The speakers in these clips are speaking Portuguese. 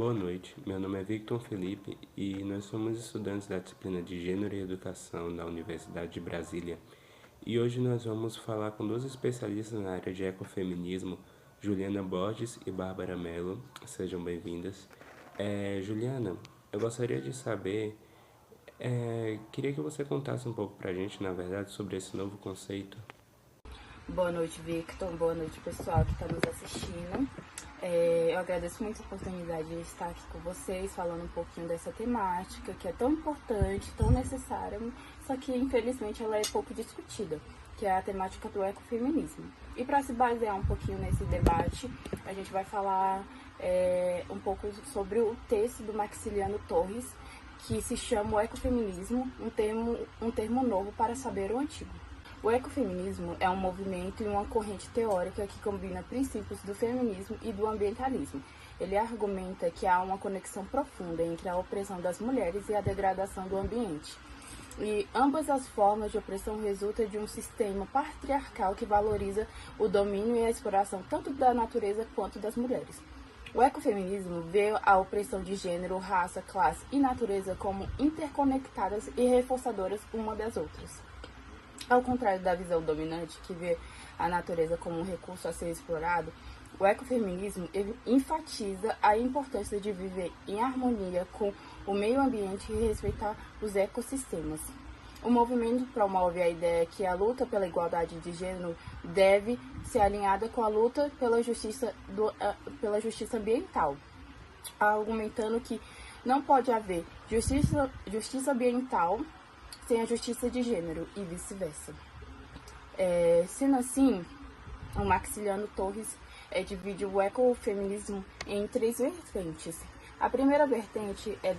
Boa noite, meu nome é Victor Felipe e nós somos estudantes da disciplina de Gênero e Educação da Universidade de Brasília. E hoje nós vamos falar com duas especialistas na área de ecofeminismo, Juliana Borges e Bárbara Mello. Sejam bem-vindas. Juliana, eu gostaria de saber, queria que você contasse um pouco pra gente, na verdade, sobre esse novo conceito. Boa noite, Victor. Boa noite, pessoal que está nos assistindo. Eu agradeço muito a oportunidade de estar aqui com vocês, falando um pouquinho dessa temática que é tão importante, tão necessária, só que infelizmente ela é pouco discutida, que é a temática do ecofeminismo. E para se basear um pouquinho nesse debate, a gente vai falar um pouco sobre o texto do Maxiliano Torres, que se chama o ecofeminismo, um termo novo para saber o antigo. O ecofeminismo é um movimento e uma corrente teórica que combina princípios do feminismo e do ambientalismo. Ele argumenta que há uma conexão profunda entre a opressão das mulheres e a degradação do ambiente. E ambas as formas de opressão resultam de um sistema patriarcal que valoriza o domínio e a exploração tanto da natureza quanto das mulheres. O ecofeminismo vê a opressão de gênero, raça, classe e natureza como interconectadas e reforçadoras uma das outras. Ao contrário da visão dominante, que vê a natureza como um recurso a ser explorado, o ecofeminismo enfatiza a importância de viver em harmonia com o meio ambiente e respeitar os ecossistemas. O movimento promove a ideia que a luta pela igualdade de gênero deve ser alinhada com a luta pela justiça ambiental, argumentando que não pode haver justiça ambiental sem a justiça de gênero e vice-versa. Sendo assim, o Maxiliano Torres divide o ecofeminismo em três vertentes. A primeira vertente é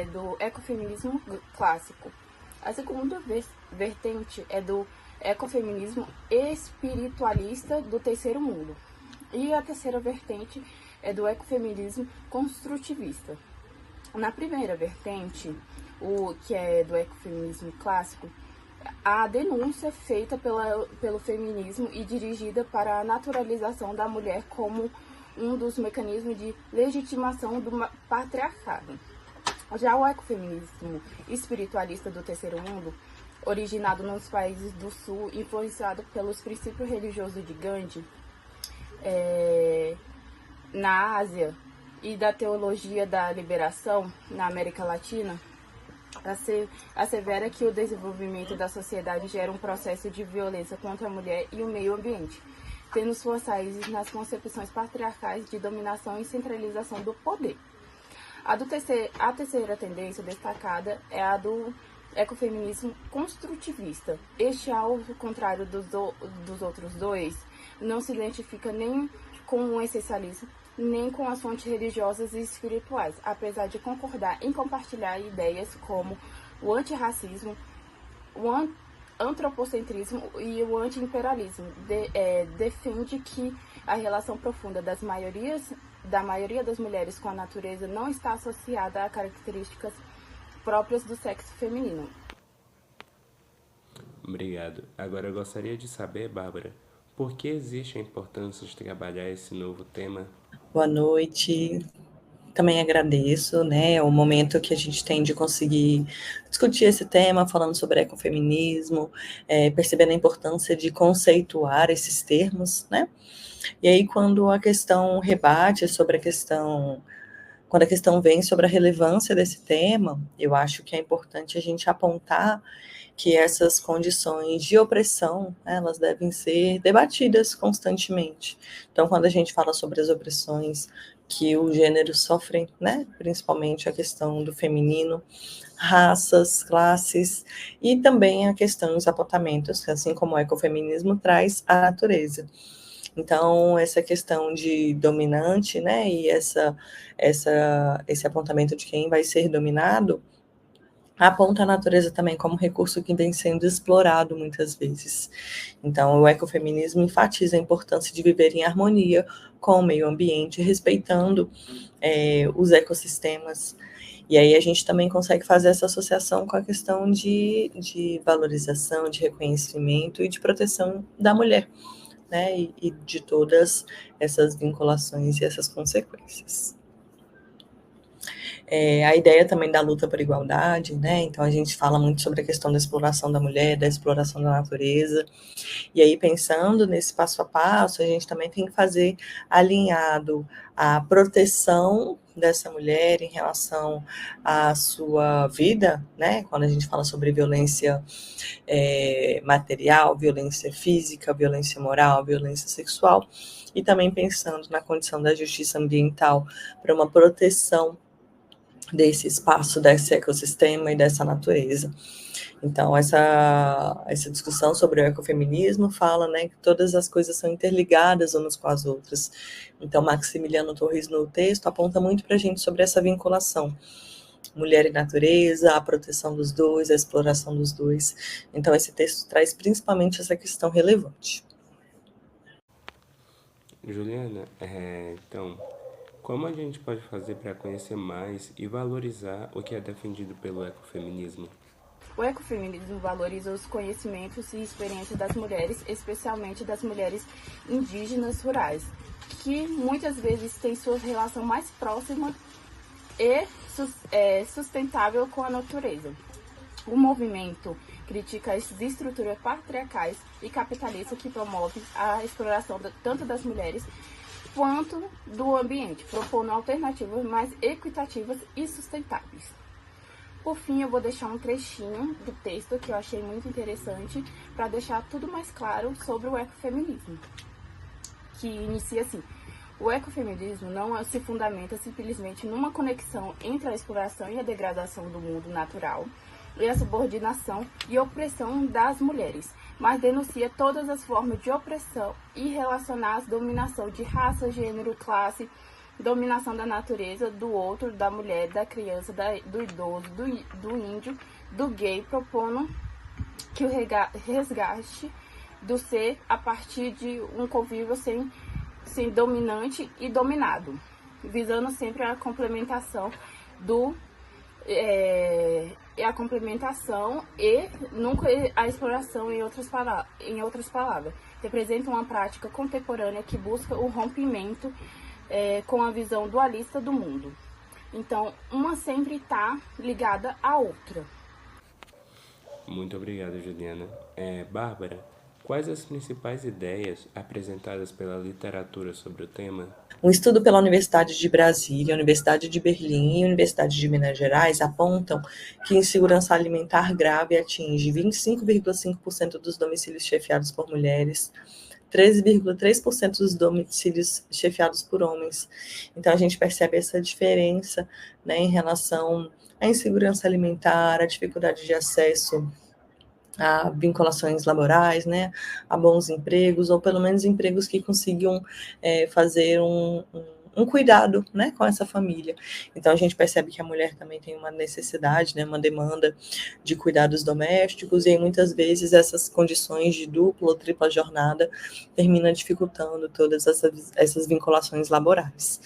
do ecofeminismo clássico. A segunda vertente é do ecofeminismo espiritualista do terceiro mundo. E a terceira vertente é do ecofeminismo construtivista. Na primeira vertente, o que é do ecofeminismo clássico, a denúncia feita pelo feminismo e dirigida para a naturalização da mulher como um dos mecanismos de legitimação do patriarcado. Já o ecofeminismo espiritualista do terceiro mundo, originado nos países do sul, influenciado pelos princípios religiosos de Gandhi, na Ásia, e da teologia da liberação na América Latina, assevera que o desenvolvimento da sociedade gera um processo de violência contra a mulher e o meio ambiente, tendo suas raízes nas concepções patriarcais de dominação e centralização do poder. A terceira tendência destacada é a do ecofeminismo construtivista. Este, ao contrário dos outros dois, não se identifica nem com o essencialismo, nem com as fontes religiosas e espirituais, apesar de concordar em compartilhar ideias como o antirracismo, o antropocentrismo e o antiimperialismo. Defende que a relação profunda da maioria das mulheres com a natureza não está associada a características próprias do sexo feminino. Obrigado. Agora eu gostaria de saber, Bárbara, por que existe a importância de trabalhar esse novo tema? Boa noite. Também agradeço, né, o momento que a gente tem de conseguir discutir esse tema, falando sobre ecofeminismo, percebendo a importância de conceituar esses termos, né? E aí, quando a questão rebate sobre quando a questão vem sobre a relevância desse tema, eu acho que é importante a gente apontar que essas condições de opressão, né, elas devem ser debatidas constantemente. Então, quando a gente fala sobre as opressões que o gênero sofre, né, principalmente a questão do feminino, raças, classes, e também a questão dos apontamentos, assim como o ecofeminismo traz a natureza. Então, essa questão de dominante, né, e esse apontamento de quem vai ser dominado, aponta a natureza também como recurso que vem sendo explorado muitas vezes. Então, o ecofeminismo enfatiza a importância de viver em harmonia com o meio ambiente, respeitando os ecossistemas. E aí a gente também consegue fazer essa associação com a questão de valorização, de reconhecimento e de proteção da mulher, né, e de todas essas vinculações e essas consequências. a ideia também da luta por igualdade, né? Então a gente fala muito sobre a questão da exploração da mulher, da exploração da natureza, e aí pensando nesse passo a passo, a gente também tem que fazer alinhado a proteção dessa mulher em relação à sua vida, né? Quando a gente fala sobre violência material, violência física, violência moral, violência sexual, e também pensando na condição da justiça ambiental para uma proteção desse espaço, desse ecossistema e dessa natureza. Então, essa discussão sobre o ecofeminismo fala, né, que todas as coisas são interligadas umas com as outras. Então, Maximiliano Torres, no texto, aponta muito para a gente sobre essa vinculação. Mulher e natureza, a proteção dos dois, a exploração dos dois. Então, esse texto traz principalmente essa questão relevante. Juliana, então, como a gente pode fazer para conhecer mais e valorizar o que é defendido pelo ecofeminismo? O ecofeminismo valoriza os conhecimentos e experiências das mulheres, especialmente das mulheres indígenas rurais, que muitas vezes têm sua relação mais próxima e sustentável com a natureza. O movimento critica as estruturas patriarcais e capitalistas que promovem a exploração tanto das mulheres quanto do ambiente, propondo alternativas mais equitativas e sustentáveis. Por fim, eu vou deixar um trechinho do texto que eu achei muito interessante para deixar tudo mais claro sobre o ecofeminismo, que inicia assim: o ecofeminismo não se fundamenta simplesmente numa conexão entre a exploração e a degradação do mundo natural e a subordinação e opressão das mulheres, mas denuncia todas as formas de opressão e relacionar a dominação de raça, gênero, classe, dominação da natureza, do outro, da mulher, da criança, do idoso, do índio, do gay, propondo que o resgate do ser a partir de um convívio sem dominante e dominado, visando sempre a complementação e nunca a exploração, em outras palavras. Representa uma prática contemporânea que busca o rompimento com a visão dualista do mundo. Então, uma sempre está ligada à outra. Muito obrigado, Juliana. Bárbara, quais as principais ideias apresentadas pela literatura sobre o tema? Um estudo pela Universidade de Brasília, Universidade de Berlim e Universidade de Minas Gerais apontam que insegurança alimentar grave atinge 25,5% dos domicílios chefiados por mulheres, 13,3% dos domicílios chefiados por homens. Então, a gente percebe essa diferença, né, em relação à insegurança alimentar, à dificuldade de acesso a vinculações laborais, né, a bons empregos, ou pelo menos empregos que consigam fazer um cuidado, né, com essa família. Então, a gente percebe que a mulher também tem uma necessidade, né, uma demanda de cuidados domésticos, e aí, muitas vezes essas condições de dupla ou tripla jornada terminam dificultando todas essas vinculações laborais.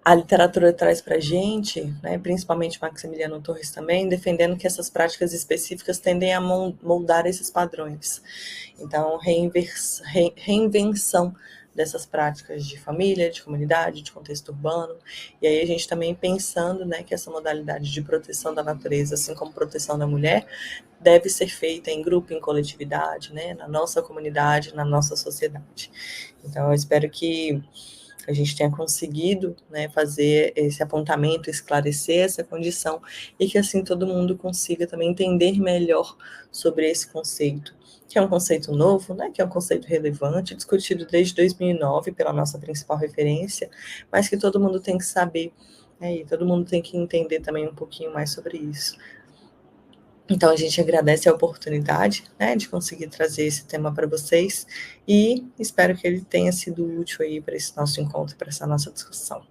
A literatura traz para a gente, né, principalmente Maximiliano Torres também, defendendo que essas práticas específicas tendem a moldar esses padrões. Então, reinvenção dessas práticas de família, de comunidade, de contexto urbano. E aí a gente também pensando, né, que essa modalidade de proteção da natureza, assim como proteção da mulher, deve ser feita em grupo, em coletividade, né, na nossa comunidade, na nossa sociedade. Então, eu espero que a gente tenha conseguido, né, fazer esse apontamento, esclarecer essa condição, e que assim todo mundo consiga também entender melhor sobre esse conceito, que é um conceito novo, né, que é um conceito relevante, discutido desde 2009 pela nossa principal referência, mas que todo mundo tem que saber, né, e todo mundo tem que entender também um pouquinho mais sobre isso. Então, a gente agradece a oportunidade, né, de conseguir trazer esse tema para vocês, e espero que ele tenha sido útil aí para esse nosso encontro, para essa nossa discussão.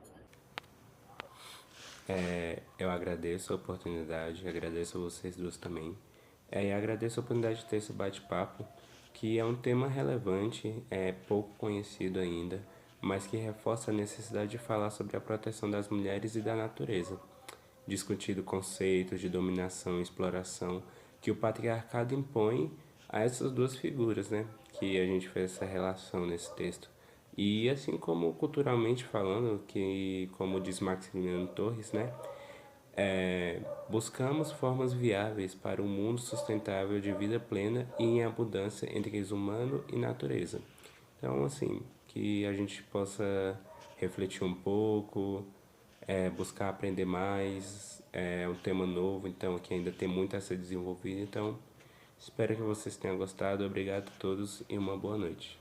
Eu agradeço a oportunidade, agradeço a vocês duas também. E agradeço a oportunidade de ter esse bate-papo, que é um tema relevante, pouco conhecido ainda, mas que reforça a necessidade de falar sobre a proteção das mulheres e da natureza, discutindo conceitos de dominação e exploração que o patriarcado impõe a essas duas figuras, né? Que a gente fez essa relação nesse texto. E assim como culturalmente falando, que como diz Maximiliano Torres, né? Buscamos formas viáveis para um mundo sustentável de vida plena e em abundância entre humano e natureza. Então, assim, que a gente possa refletir um pouco, buscar aprender mais, é um tema novo, então que ainda tem muito a ser desenvolvido. Então, espero que vocês tenham gostado. Obrigado a todos e uma boa noite.